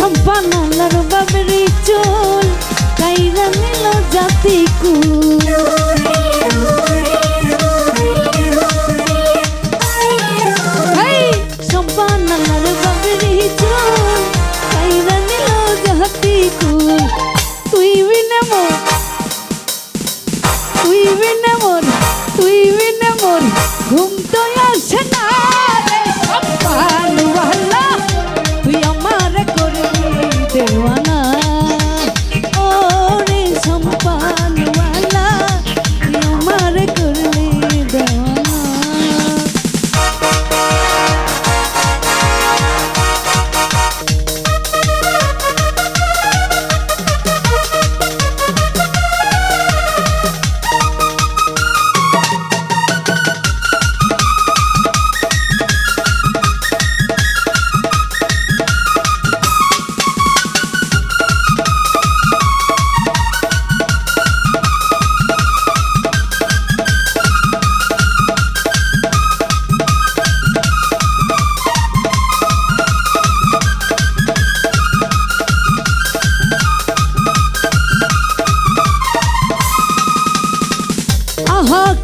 সম্পানালার বাবরি চুল কাইরা নিল জাতি কুল সম্পানালার বাবরি চুল কাইরা নিল জাতি কুল তুই বিনে মোর তুই বিনে মোর তুই বিনে মোর ঘুম তো আসে না রে সম্পানওয়ালা তুই আমার করবি দেওয়ানা ও রে সম্পানওয়ালা তুই আমার করবি দেওয়ানা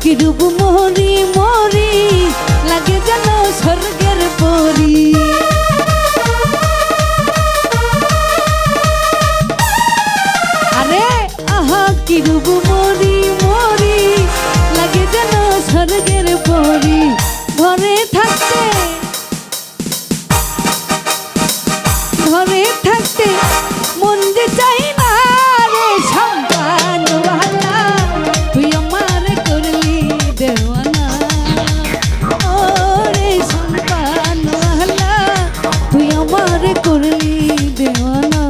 কি রূপ মোহরি মোরি লাগে যেন স্বর্গের পরি আরে আহা কি রূপ মোরি মোরি লাগে যেন স্বর্গের পরি ঘরে থাকতে মন যে চাই না রে সম্পানওয়ালা তুই আমার করলি দেওয়ানা ও রে সম্পানওয়ালা তুই আমার করলি দেওয়ানা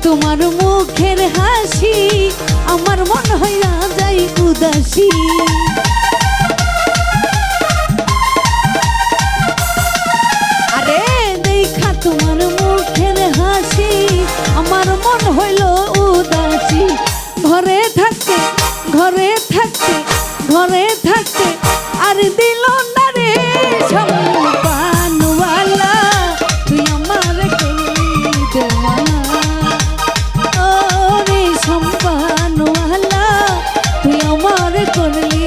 তোমার মুখের হাসি আমার মন হইয়া যাই উদাসী আরে দেখা তোমার মুখের হাসি আমার মন হইল উদাসী ঘরে থাকতে আর দিল না রে সম্পানওয়ালা তুই আমার করলি দেওয়ানা সম্পানওয়ালা তুই আমার করলি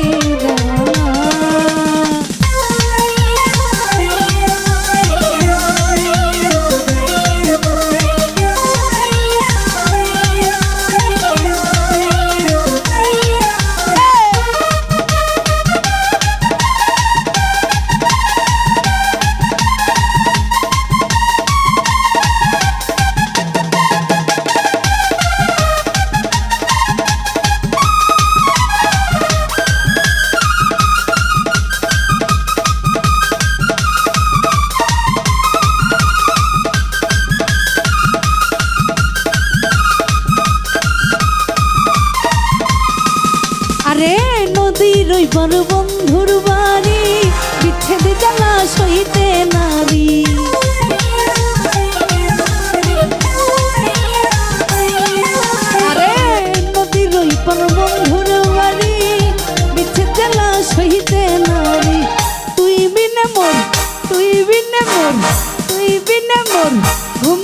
আরে নদীর ওই বড় বন্ধুর বাড়ি বিচ্ছেদ জ্বালা সইতে নারী আরে নদীর ওই বড় বন্ধুর বাড়ি বিচ্ছেদ জ্বালা সইতে নারী তুই বিনে মোর ঘুম